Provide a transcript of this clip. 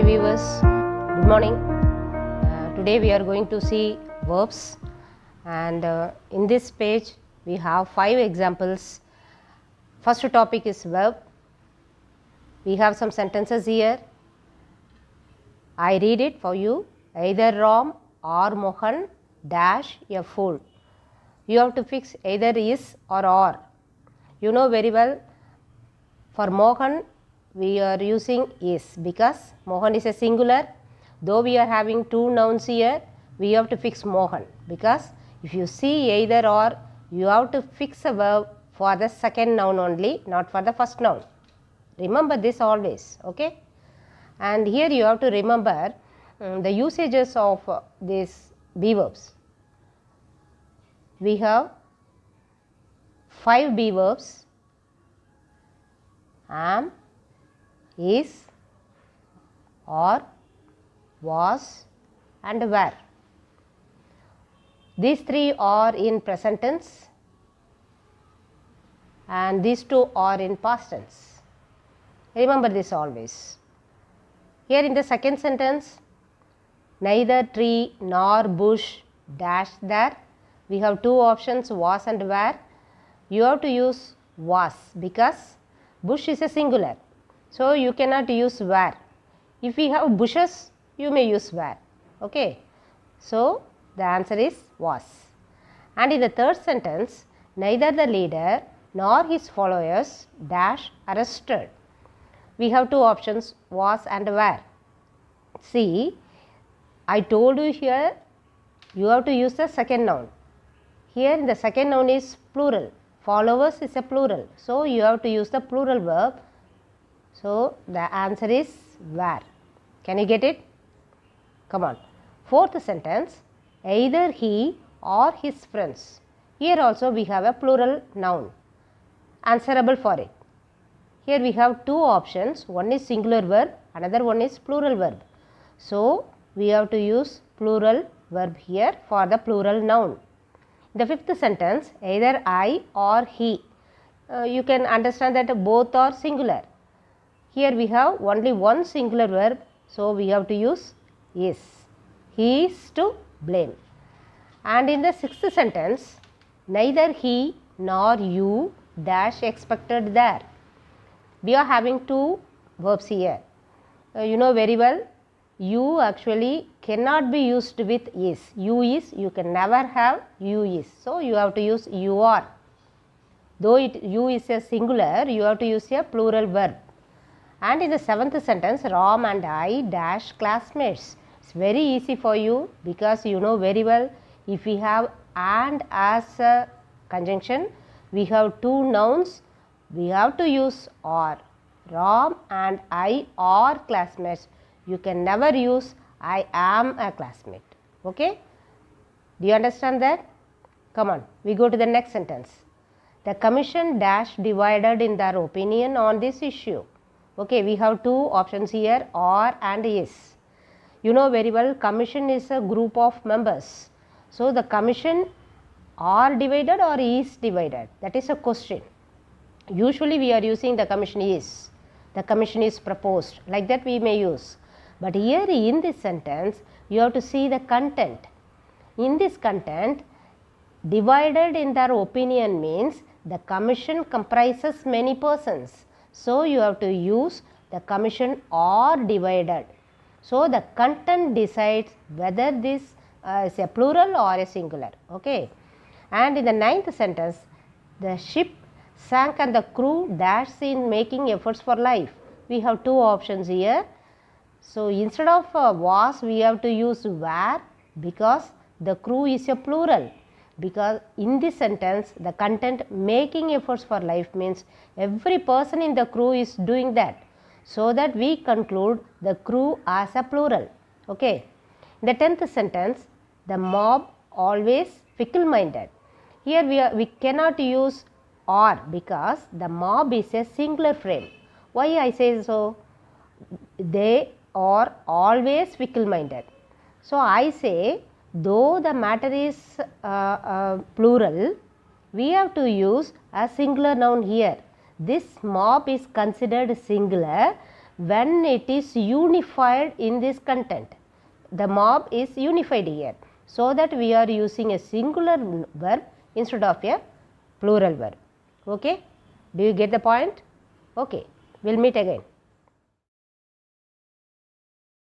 Hi viewers, good morning. Today we are going to see verbs, and in this page we have 5 examples. First topic is verb. We have some sentences here. I read it for you. Either Ram or Mohan dash a fool. You have to fix either is or. You know very well, for Mohan we are using is because Mohan is a singular. Though we are having 2 nouns here, we have to fix Mohan because if you see either or, you have to fix a verb for the second noun only, not for the first noun. Remember this always, okay? And here you have to remember the usages of these be verbs. We have 5 be verbs: am, is, or, was, and were. These 3 are in present tense and these 2 are in past tense. Remember this always. Here in the second sentence, neither tree nor bush dash there. We have 2 options, was and were. You have to use was because bush is a singular. So you cannot use were. If we have bushes, you may use were. Okay. So the answer is was. And in the third sentence, neither the leader nor his followers dash arrested. We have 2 options, was and were. See, I told you here you have to use the second noun. Here the second noun is plural. Followers is a plural. So you have to use the plural verb. So the answer is were. Can you get it? Come on. Fourth sentence, either he or his friends. Here also we have a plural noun answerable for it. Here we have 2 options. One is singular verb, another one is plural verb. So we have to use plural verb here for the plural noun. The fifth sentence, either I or he. You can understand that both are singular. Here we have only one singular verb, so we have to use is. He is to blame. And in the sixth sentence, neither he nor you dash expected there. We are having 2 verbs here. You know very well, you actually cannot be used with is. You is, you can never have you is. So you have to use you are. Though you is a singular, you have to use a plural verb. And in the 7th sentence, Ram and I dash classmates. It's very easy for you because you know very well, if we have and as a conjunction, we have 2 nouns, we have to use or. Ram and I are classmates. You can never use I am a classmate. Okay? Do you understand that? Come on, we go to the next sentence. The commission dash divided in their opinion on this issue. Okay, we have 2 options here, or and is. You know very well, commission is a group of members. So the commission are divided or is divided? That is a question. Usually we are using the commission is. The commission is proposed. Like that we may use. But here in this sentence, you have to see the content. In this content, divided in their opinion means the commission comprises many persons. So you have to use the commission are divided. So the content decides whether this is a plural or a singular. Okay. And in the 9th sentence, the ship sank and the crew dashed in making efforts for life. We have 2 options here. So instead of was, we have to use were because the crew is a plural. Because in this sentence, the content making efforts for life means every person in the crew is doing that. So that we conclude the crew as a plural. Okay. In the 10th sentence, the mob always fickle-minded. Here we cannot use or because the mob is a singular frame. Why I say so? They are always fickle-minded. So I say, though the matter is plural, we have to use a singular noun here. This mob is considered singular when it is unified in this content. The mob is unified here. So that we are using a singular verb instead of a plural verb. Okay? Do you get the point? Okay. We will meet again.